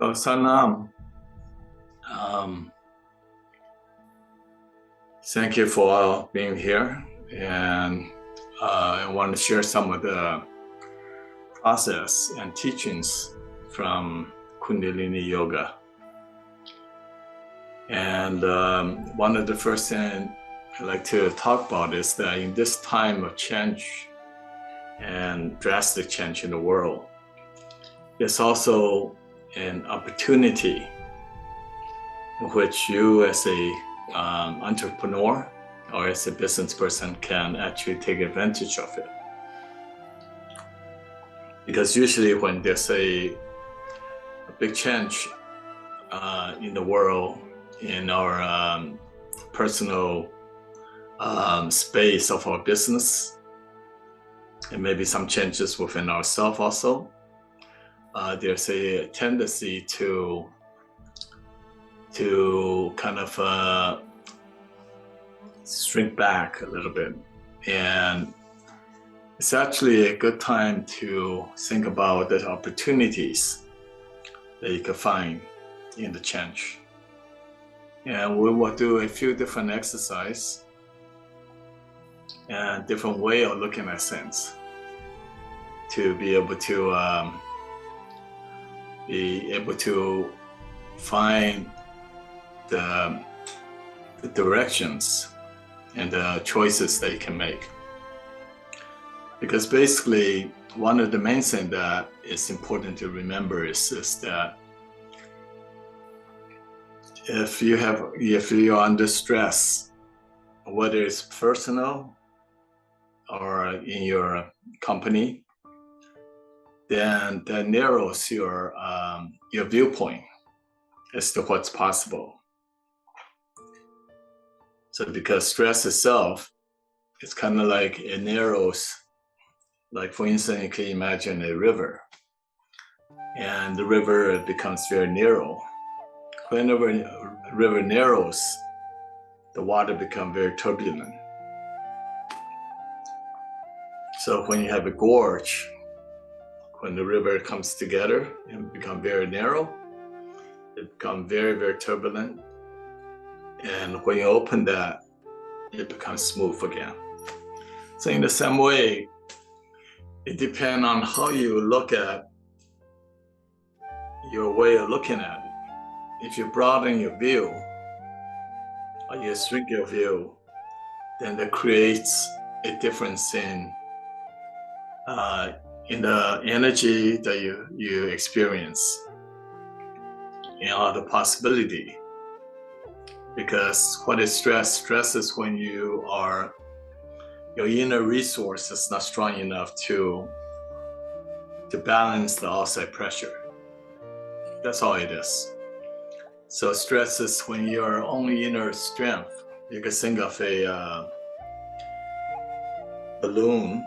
So Sanam, um, thank you for being here, and I want to share some of the process and teachings from Kundalini Yoga. And one of the first things I'd like to talk about is that in this time of change and drastic change in the world, there's also an opportunity in which you as a entrepreneur or as a business person can actually take advantage of it. Because usually when there's a big change in the world, in our personal space of our business, and maybe some changes within ourselves also, there's a tendency to kind of shrink back a little bit. And it's actually a good time to think about the opportunities that you can find in the change. And we will do a few different exercises and different way of looking at things to be able to find the directions and the choices that you can make. Because basically, one of the main things that is important to remember is that if you're under stress, whether it's personal or in your company, then that narrows your viewpoint as to what's possible. So because stress itself, it's kind of like it narrows, like for instance, you can imagine a river, and the river becomes very narrow. Whenever a river narrows, the water becomes very turbulent. So when you have a gorge, when the river comes together and become very narrow, it becomes very, very turbulent. And when you open that, it becomes smooth again. So in the same way, it depends on how you look at your way of looking at it. If you broaden your view or you shrink your view, then that creates a difference in the energy that you experience and the possibility. Because what is stress? Stress is when your inner resource is not strong enough to balance the outside pressure. That's all it is. So stress is when your own inner strength. You can think of a balloon.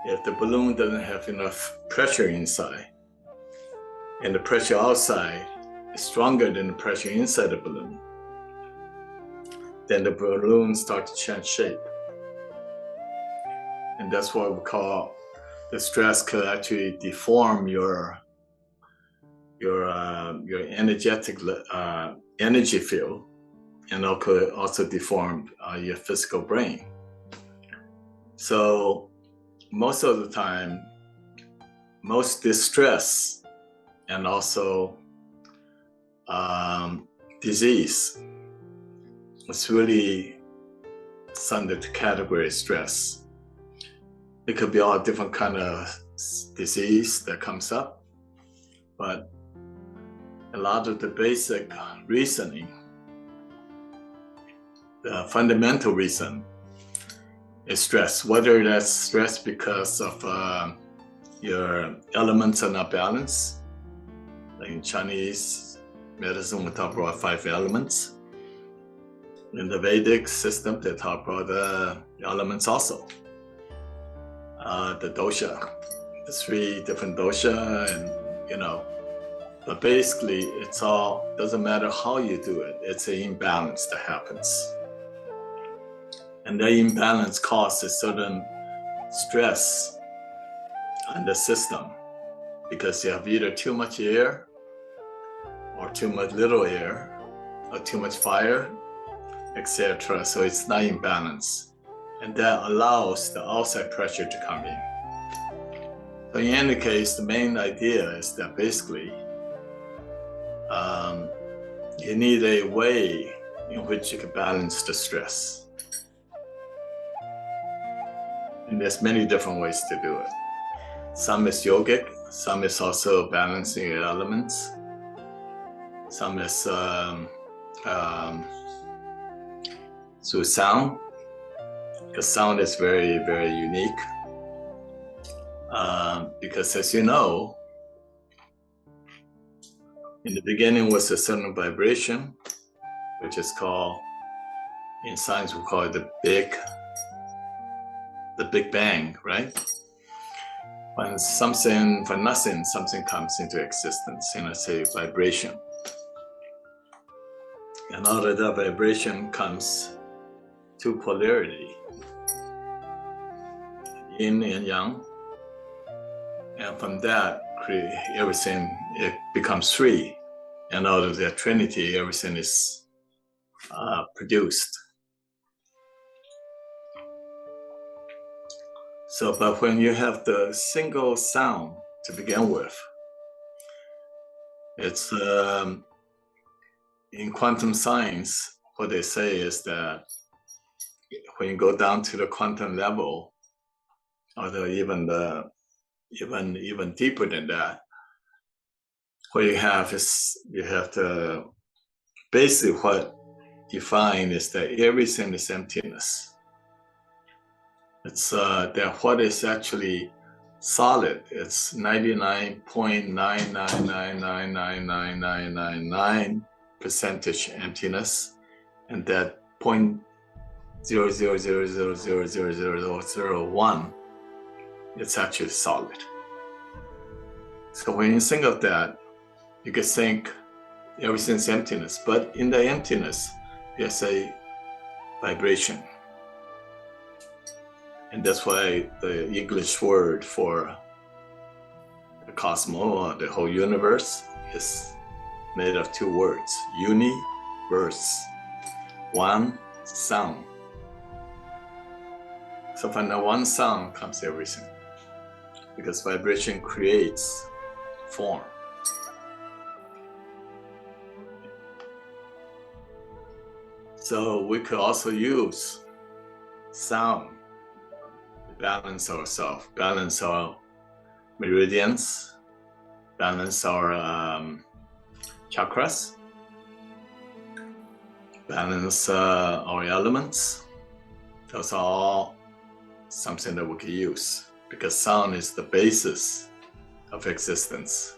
If the balloon doesn't have enough pressure inside, and the pressure outside is stronger than the pressure inside the balloon, then the balloon starts to change shape. And that's what we call the stress could actually deform your energetic energy field, and it could also deform your physical brain. So most of the time, most distress and also disease is really under the category of stress. It could be all different kind of disease that comes up, but a lot of the basic reasoning, the fundamental reason is stress. Whether that's stress because of your elements are not balanced. Like in Chinese medicine, we talk about 5 elements. In the Vedic system, they talk about the elements also. The dosha, the 3 different dosha, and but basically it's all, doesn't matter how you do it, it's an imbalance that happens. And that imbalance causes a certain stress on the system because you have either too much air or too much little air, or too much fire, etc. So it's not in balance. And that allows the outside pressure to come in. So in any case, the main idea is that basically you need a way in which you can balance the stress. And there's many different ways to do it. Some is yogic, some is also balancing your elements. Some is through sound, because sound is very, very unique. Because as you know, in the beginning was a certain vibration, which is called, in science we call it the Big Bang, right? When nothing, something comes into existence, and I say vibration. And out of that vibration comes two polarity, yin and yang. And from that, everything, it becomes three. And out of that trinity, everything is produced. So, but when you have the single sound to begin with, it's in quantum science, what they say is that when you go down to the quantum level, or even deeper than that, what you have is basically what you find is that everything is emptiness. It's that what is actually solid, it's 99.999999999% emptiness, and that 0.000000001, it's actually solid. So when you think of that, you can think everything's emptiness, but in the emptiness, there's a vibration. And that's why the English word for the cosmos, or the whole universe, is made of two words, universe, one sound. So from the one sound comes everything, because vibration creates form. So we could also use sound to balance ourselves, balance our meridians, balance our chakras, balance our elements. Those are all something that we can use, because sound is the basis of existence.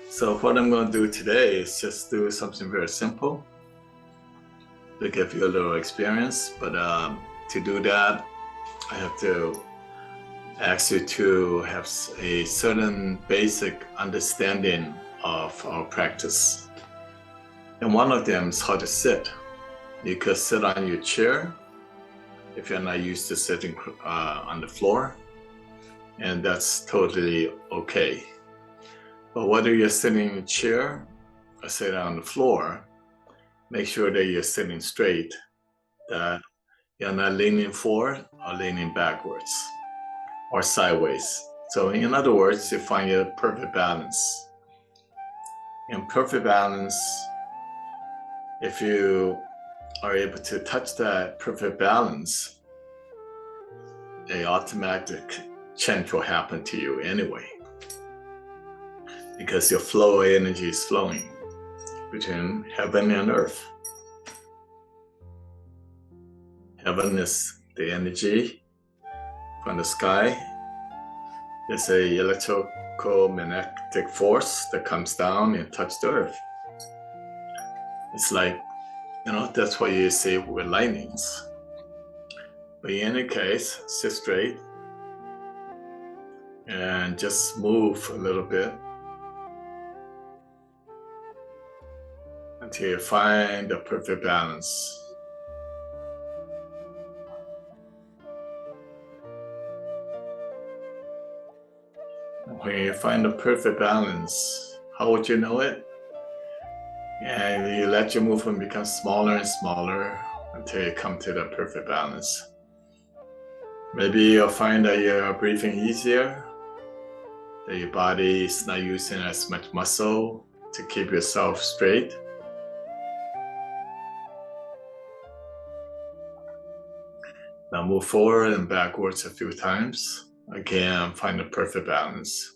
So what I'm going to do today is just do something very simple to give you a little experience. But to do that, I have to ask you to have a certain basic understanding of our practice. And one of them is how to sit. You could sit on your chair if you're not used to sitting on the floor, and that's totally okay. But whether you're sitting in a chair or sitting on the floor, make sure that you're sitting straight, that you're not leaning forward or leaning backwards or sideways. So in other words, you find your perfect balance. In perfect balance, if you are able to touch that perfect balance, an automatic change will happen to you anyway, because your flow energy is flowing between heaven and earth. Heaven is the energy from the sky. It's a electromagnetic force that comes down and touches the earth. It's like, that's why you see with lightnings. But in any case, sit straight and just move a little bit until you find the perfect balance. when you find the perfect balance, how would you know it? And you let your movement become smaller and smaller until you come to the perfect balance. Maybe you'll find that you're breathing easier, that your body is not using as much muscle to keep yourself straight. Now move forward and backwards a few times. Again, find the perfect balance.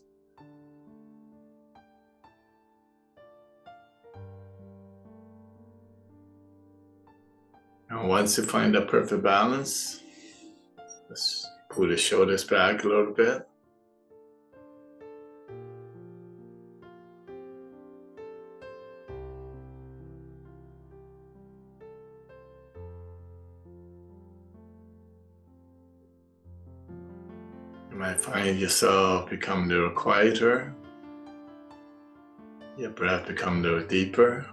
And once you find the perfect balance, let's pull the shoulders back a little bit. You might find yourself become a little quieter. Your breath become a little deeper.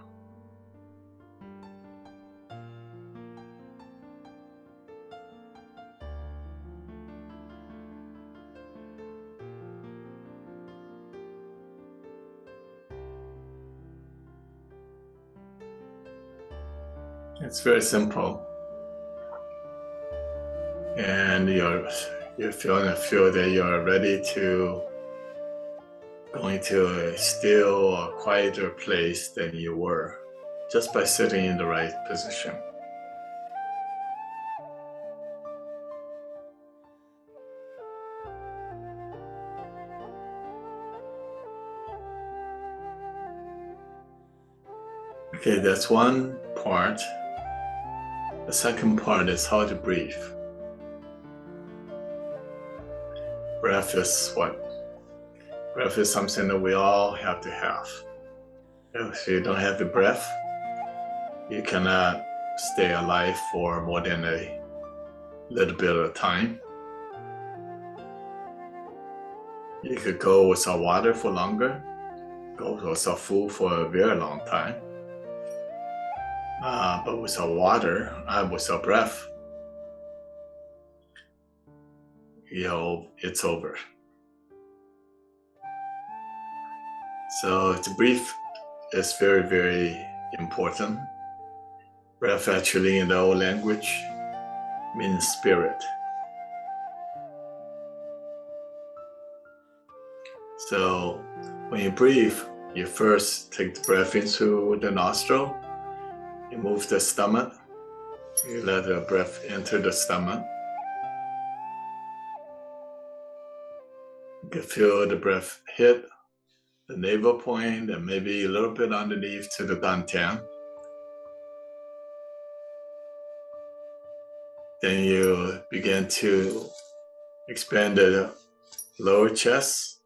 It's very simple. And you're feel that you're ready to go into a still or quieter place than you were just by sitting in the right position. Okay, that's one part. The second part is how to breathe. Breath is what? Breath is something that we all have to have. If you don't have the breath, you cannot stay alive for more than a little bit of time. You could go without water for longer, go without food for a very long time. But without water, without breath, it's over. So to breathe is very, very important. Breath actually in the old language means spirit. So when you breathe, you first take the breath into the nostril, you move the stomach, you let the breath enter the stomach. You can feel the breath hit the navel point and maybe a little bit underneath to the dantian. Then you begin to expand the lower chest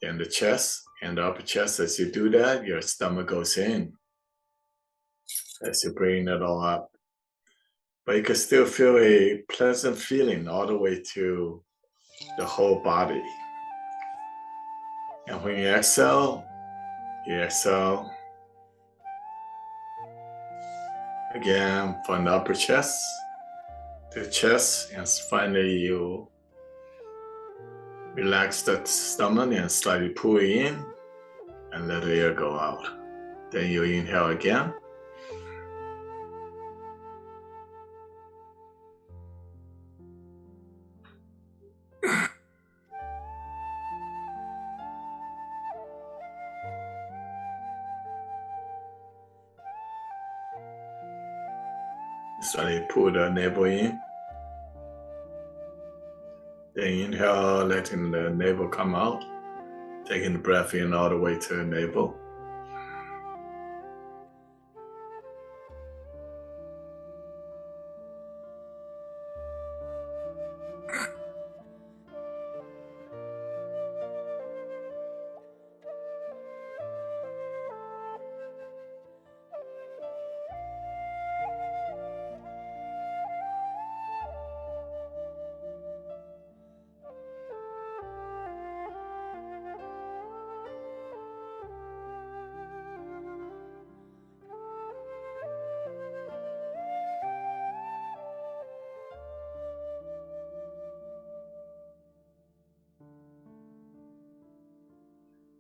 and the chest and the upper chest. As you do that, your stomach goes in as you bring it all up. But you can still feel a pleasant feeling all the way to the whole body. And when you exhale again from the upper chest to the chest, and finally you relax the stomach and slightly pull it in and let the air go out. Then you inhale again. Slightly pull the navel in. Then inhale, letting the navel come out. Taking the breath in all the way to the navel.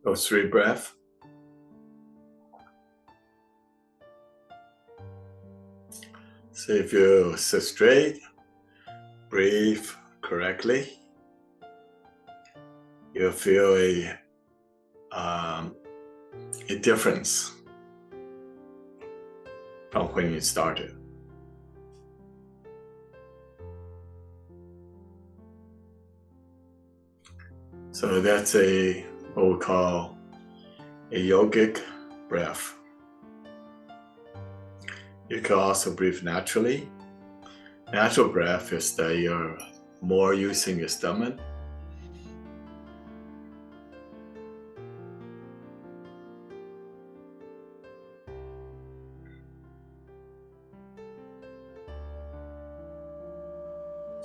Go 3 breaths. So if you sit straight, breathe correctly, you'll feel a difference from when you started. So that's what we call a yogic breath. You can also breathe naturally. Natural breath is that you're more using your stomach.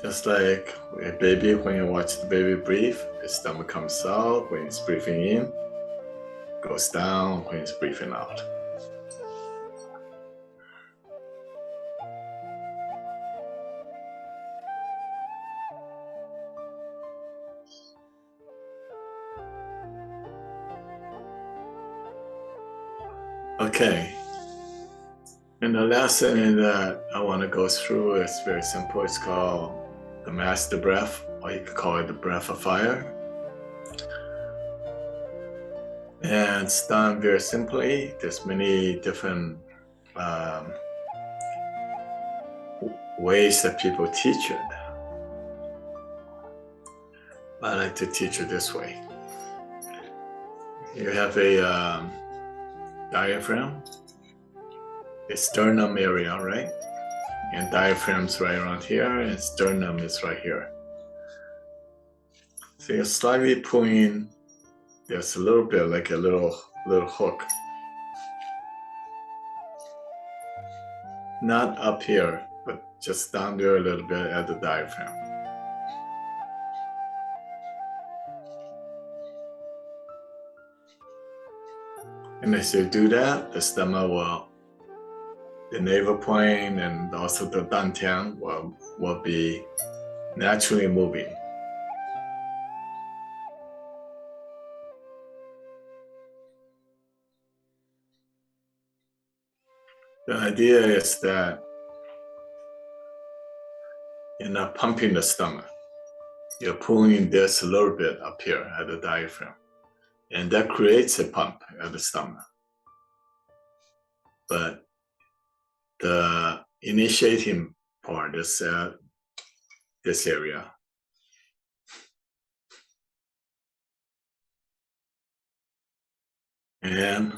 Just like a baby, when you watch the baby breathe, his stomach comes out when he's breathing in, goes down when he's breathing out. Okay, and the last thing that I want to go through is very simple. It's called the master breath, or you could call it the breath of fire. And it's done very simply. There's many different ways that people teach it. I like to teach it this way. You have a diaphragm, a sternum area, right? And diaphragm's right around here, and sternum is right here. So you're slightly pulling, there's a little bit like a little hook. Not up here, but just down there a little bit at the diaphragm. And as you do that, the stomach the navel plane and also the dantian will be naturally moving. The idea is that you're not pumping the stomach. You're pulling this a little bit up here at the diaphragm. And that creates a pump at the stomach. But the initiating part is this area. And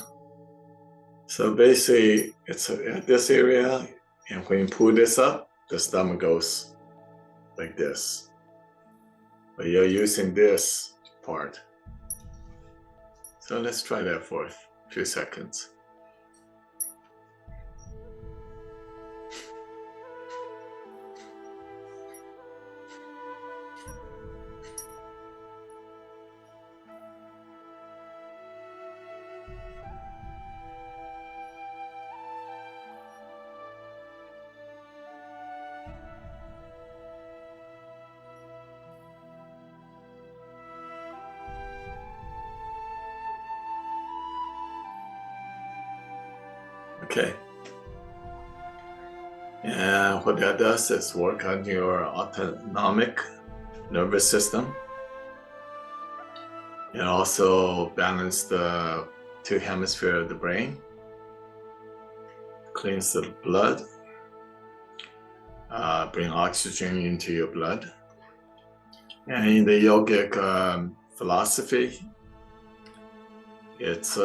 so basically, it's at this area, and when you pull this up, the stomach goes like this. But you're using this part. So let's try that for a few seconds. Okay. And what that does is work on your autonomic nervous system and also balance the 2 hemispheres of the brain, cleans the blood, bring oxygen into your blood. And in the yogic philosophy, it's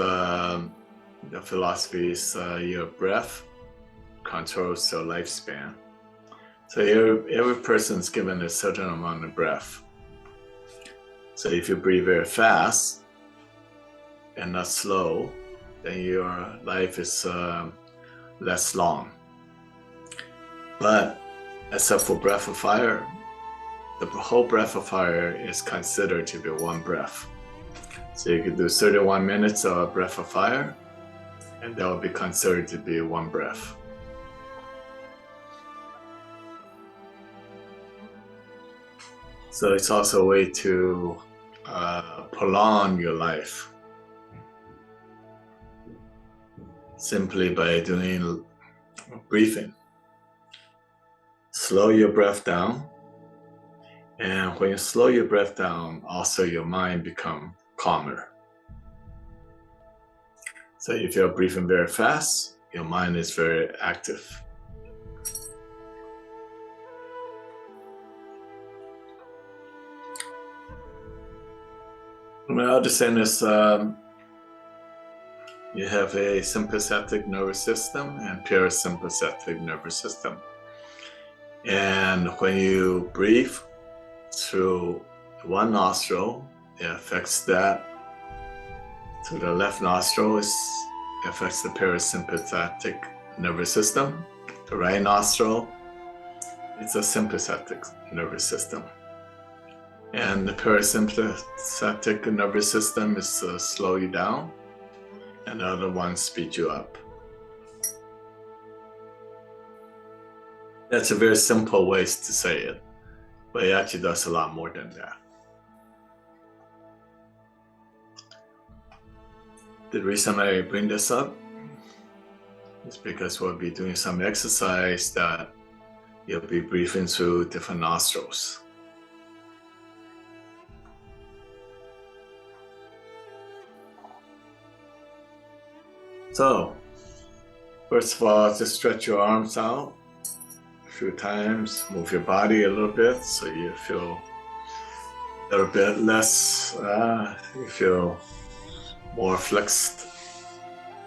the philosophy is your breath controls your lifespan. So every person is given a certain amount of breath. So if you breathe very fast and not slow, then your life is less long. But except for breath of fire, the whole breath of fire is considered to be 1 breath. So you could do 31 minutes of breath of fire, and that would be considered to be 1 breath. So it's also a way to prolong your life. simply by doing breathing. Slow your breath down. And when you slow your breath down, also your mind becomes calmer. So if you're breathing very fast, your mind is very active. And the other thing is you have a sympathetic nervous system and parasympathetic nervous system. And when you breathe through one nostril, it affects that. Through the left nostril, it affects the parasympathetic nervous system. The right nostril, it's a sympathetic nervous system. And the parasympathetic nervous system is to slow you down, and the other one speeds you up. That's a very simple way to say it, but it actually does a lot more than that. The reason I bring this up is because we'll be doing some exercise that you'll be breathing through different nostrils. So, first of all, just stretch your arms out a few times, move your body a little bit so you feel a little bit less, you feel more flexed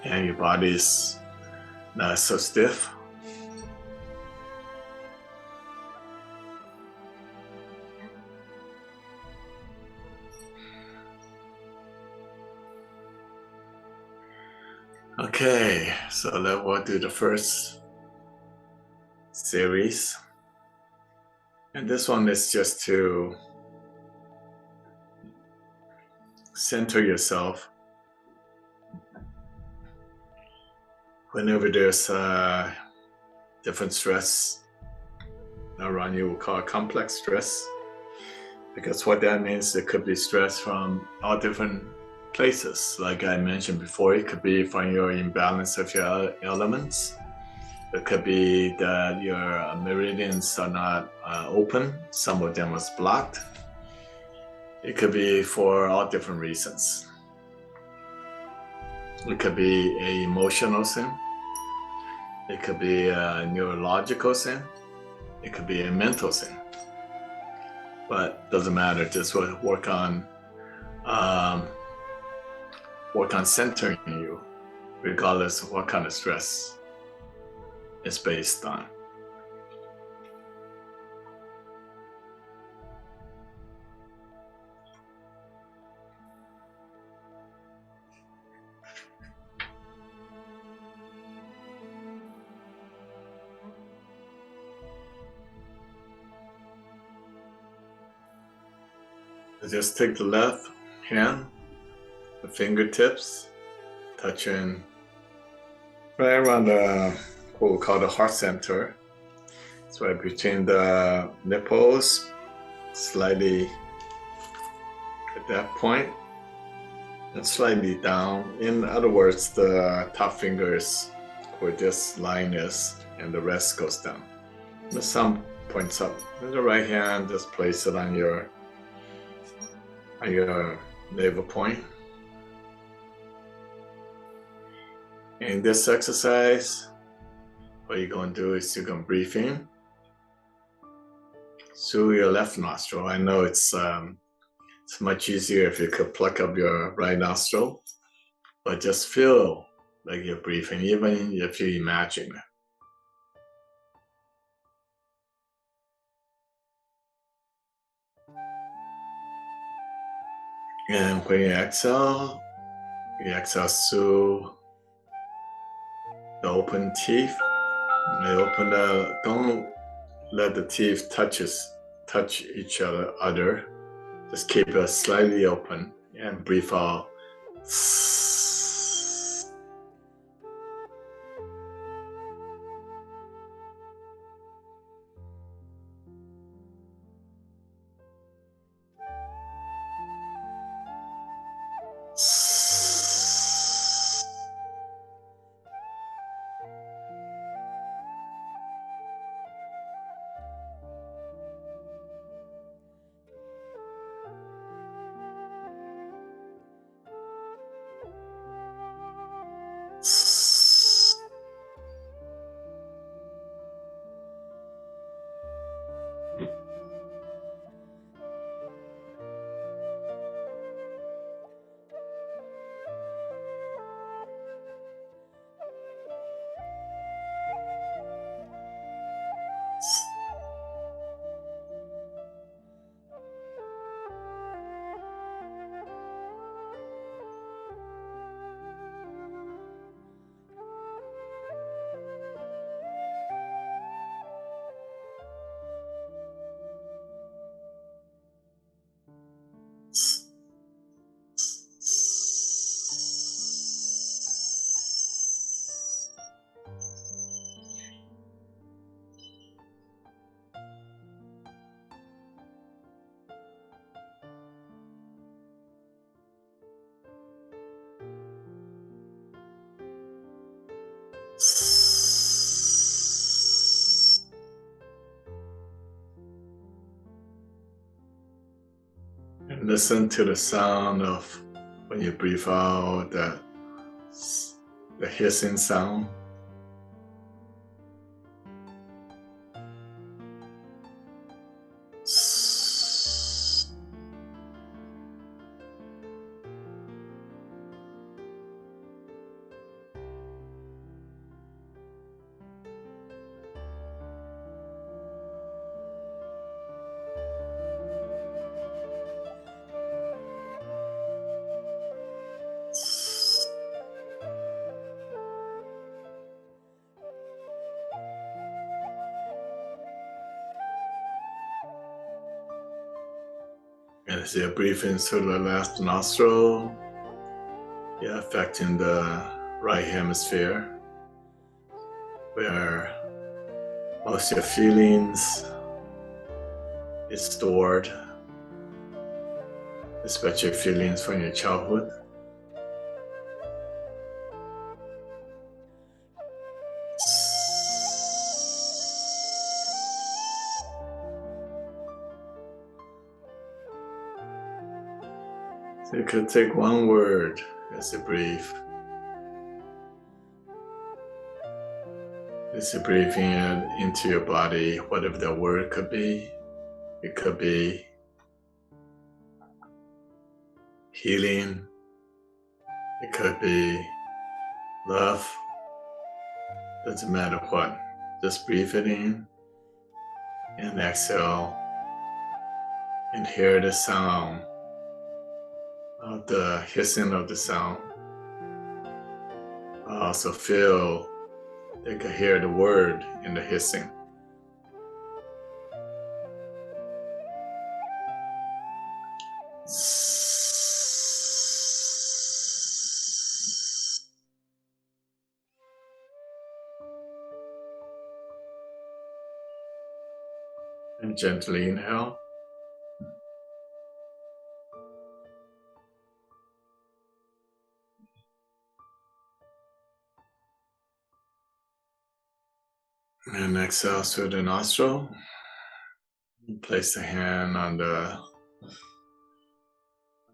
and your body's not so stiff. Okay, so we'll do the first series. And this one is just to center yourself. Whenever there's different stress around you, we'll call it complex stress. Because what that means, it could be stress from all different places. Like I mentioned before, it could be from your imbalance of your elements. It could be that your meridians are not open. Some of them was blocked. It could be for all different reasons. It could be an emotional sin. It could be a neurological sin. It could be a mental sin. But doesn't matter. Just work on centering you, regardless of what kind of stress it's based on. Just take the left hand, the fingertips, touching right around what we call the heart center. It's right between the nipples, slightly at that point, and slightly down. In other words, the top finger is where this line is, and the rest goes down. The thumb points up. And the right hand, just place it on your navel point. In this exercise, what you're going to do is you're going to breathe in through your left nostril. I know it's much easier if you could pluck up your right nostril, but just feel like you're breathing, even if you imagine it. And when you exhale through the open teeth. Don't let the teeth touch each other. Just keep it slightly open and breathe out. listen to the sound of when you breathe out, the hissing sound. As you breathe in through the left nostril, you're affecting the right hemisphere, where most of your feelings is stored, especially feelings from your childhood. So you could take one word as you breathe. As you're breathing it into your body, whatever the word could be, it could be healing, it could be love, doesn't matter what. Just breathe it in and exhale and hear the sound of the hissing of the sound. Also feel you can hear the word in the hissing. And gently inhale. And exhale through the nostril. Place the hand on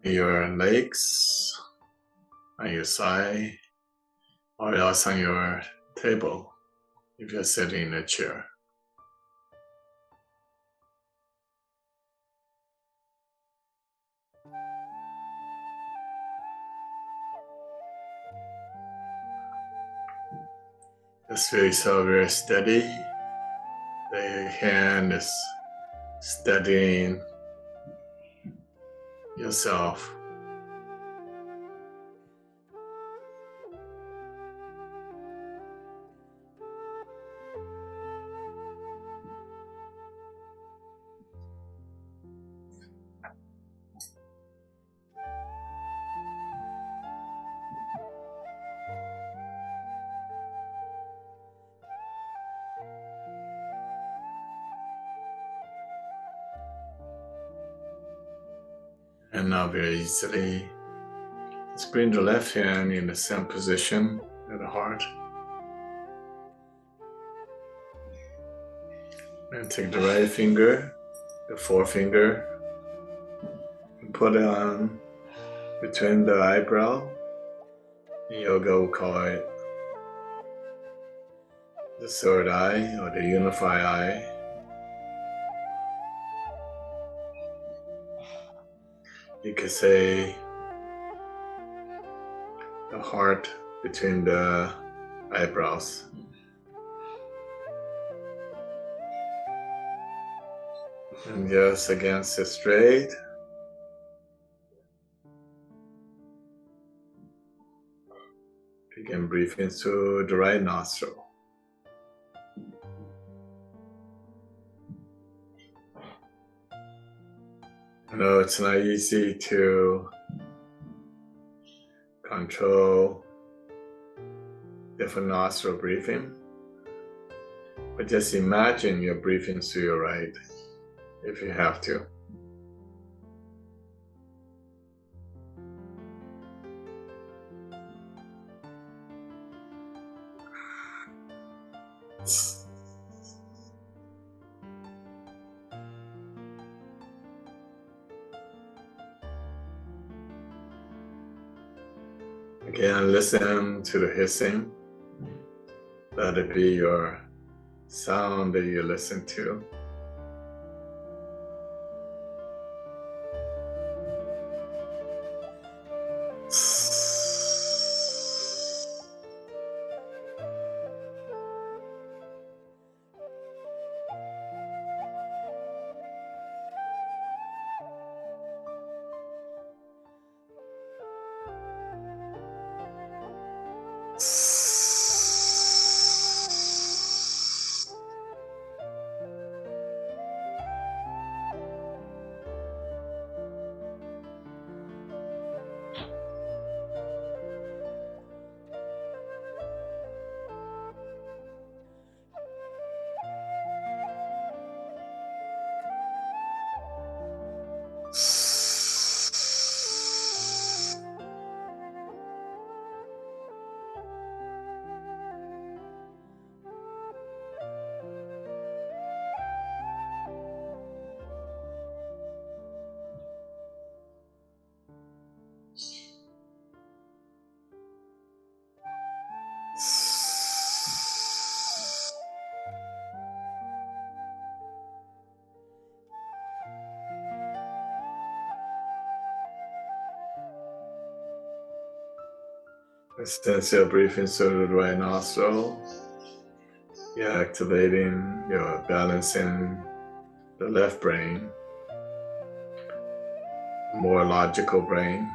your legs, on your side, or else on your table if you're sitting in a chair. Just feel yourself very steady. The hand is steadying yourself. And now very easily, just bring the left hand in the same position at the heart. And take the right finger, the forefinger, and put it on between the eyebrow. In yoga, we call it the third eye or the unified eye. You could say the heart between the eyebrows. And just against it straight. Begin breathing through the right nostril. I know it's not easy to control different nostril breathing, but just imagine you're breathing through your right if you have to. Again, listen to the hissing. Let it be your sound that you listen to. Since you're breathing through the right nostril, you're activating, you're balancing the left brain, more logical brain.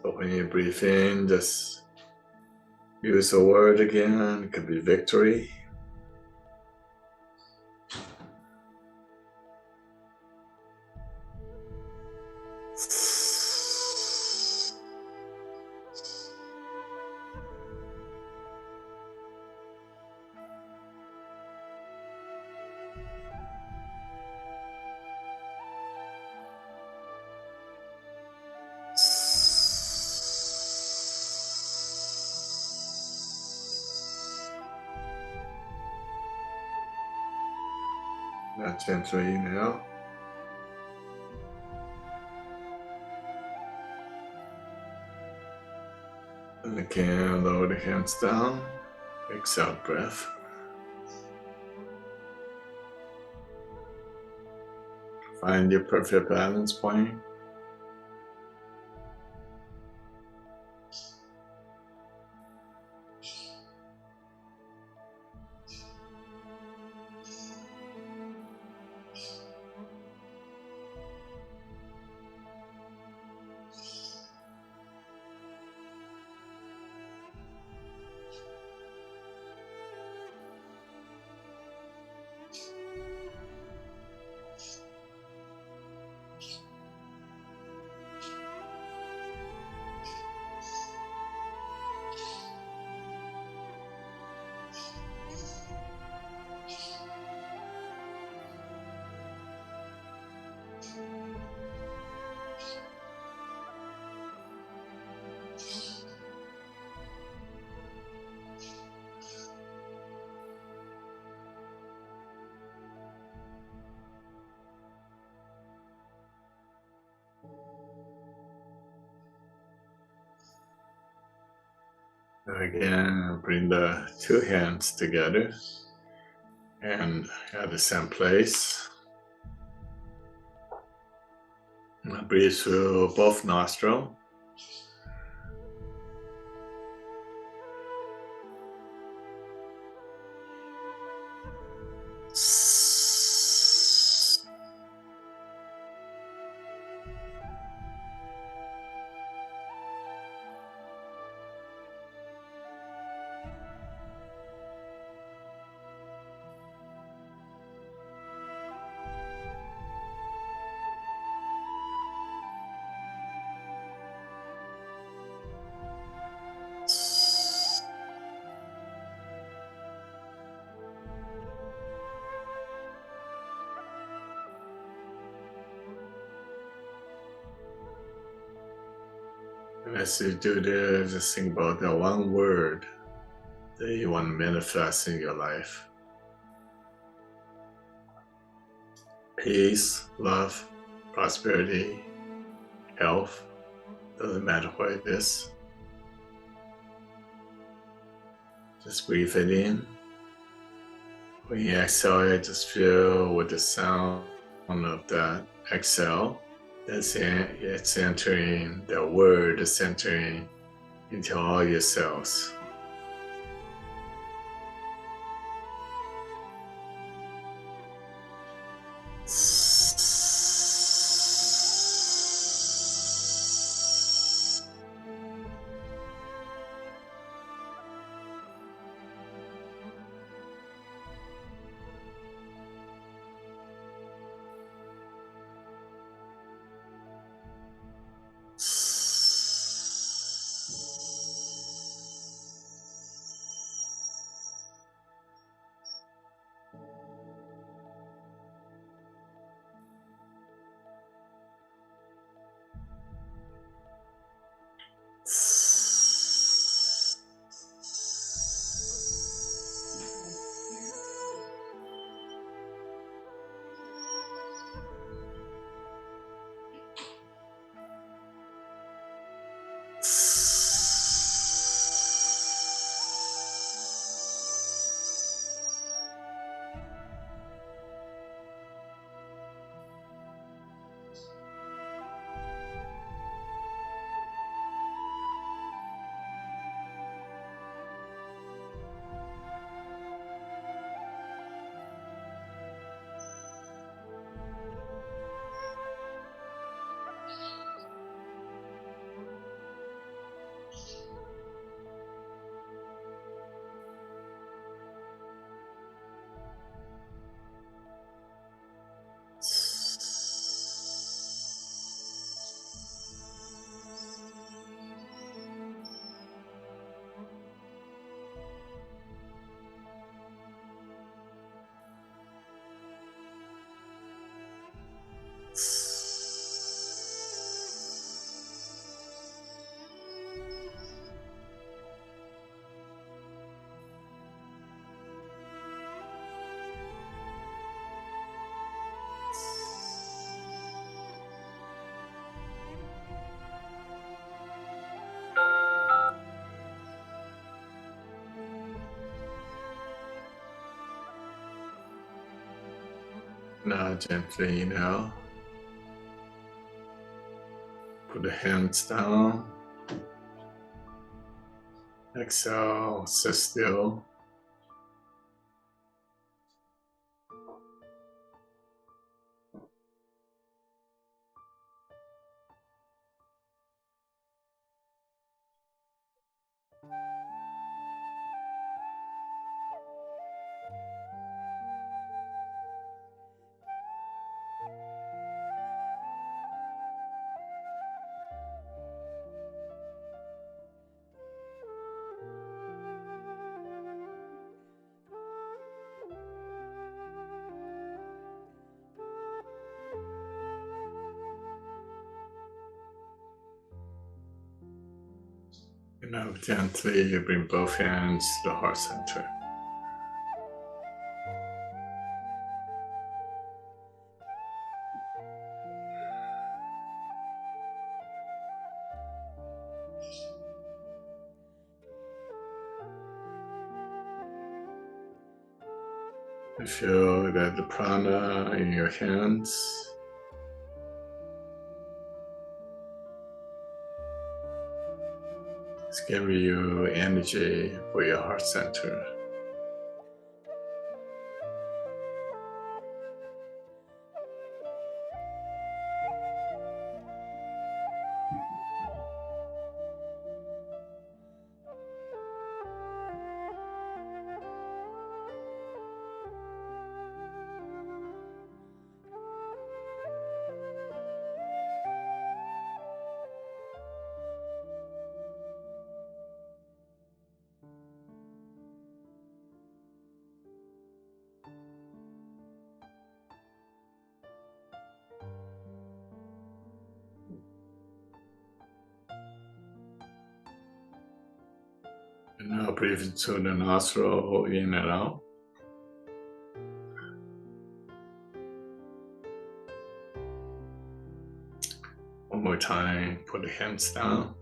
So when you breathe in, just use a word again. It could be victory. Now gently now. And again, lower the hands down. Exhale breath. Find your perfect balance point. Again, bring the two hands together and at the same place. Breathe through both nostrils. As you do this, just think about that one word that you want to manifest in your life. Peace, love, prosperity, health, doesn't matter what it is. Just breathe it in. When you exhale it, just feel with the sound of that exhale. It's entering, the word is entering into all your cells. Now gently, put the hands down. Exhale, sit still. Now gently you bring both hands to the heart center. You feel that the prana in your hands is giving you energy for your heart center. And now breathe into the nostril, in and out. One more time, put the hands down.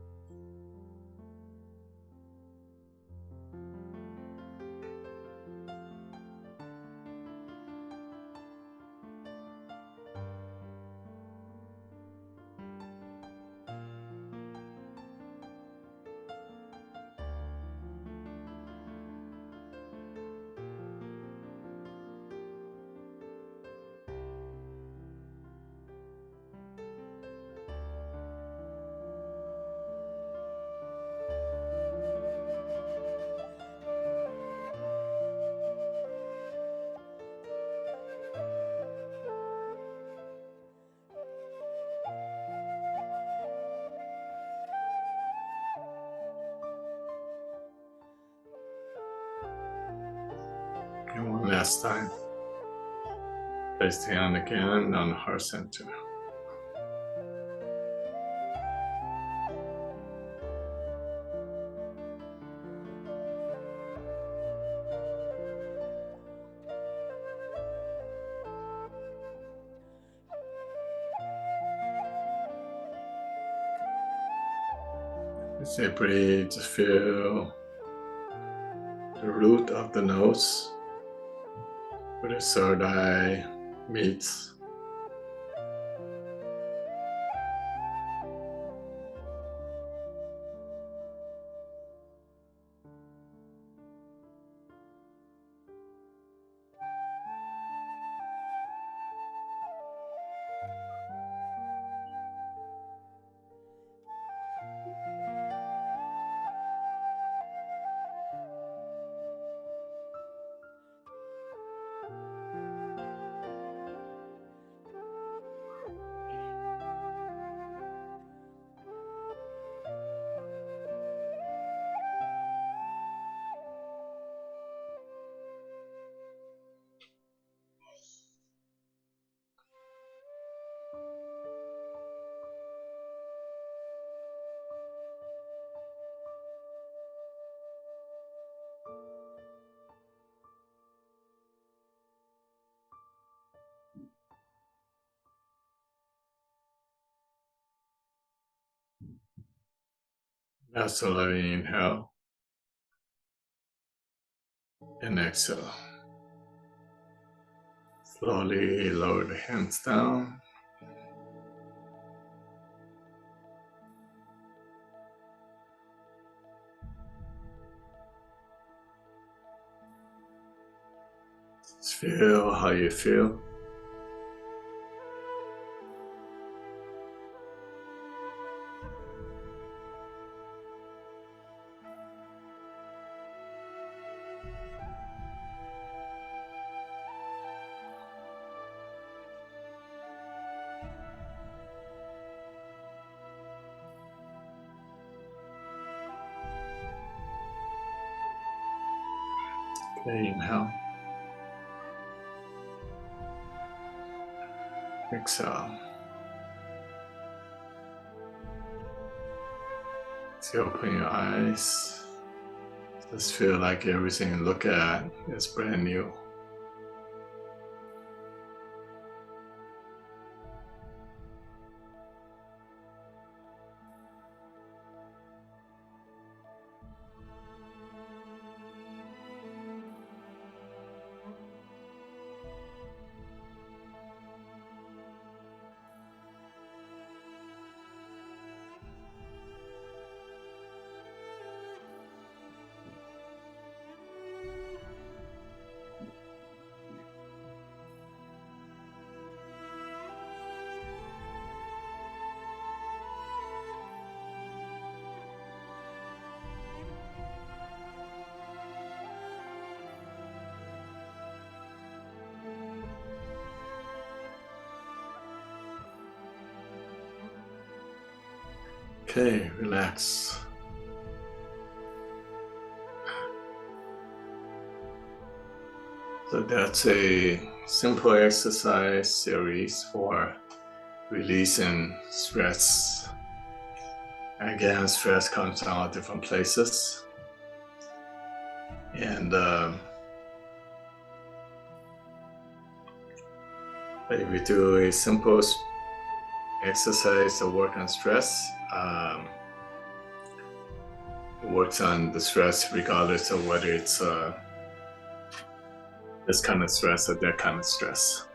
And one last time. Place the hand again on the heart center. As you breathe, just feel the root of the nose where the third eye meets. Now slowly inhale and exhale. Slowly lower the hands down. Just feel how you feel. Okay, inhale. Exhale. As you open your eyes, just feel like everything you look at is brand new. Okay, relax. So that's a simple exercise series for releasing stress. Again, stress comes from all different places. And if we do a simple exercise to work on stress, it works on the stress regardless of whether it's this kind of stress or that kind of stress.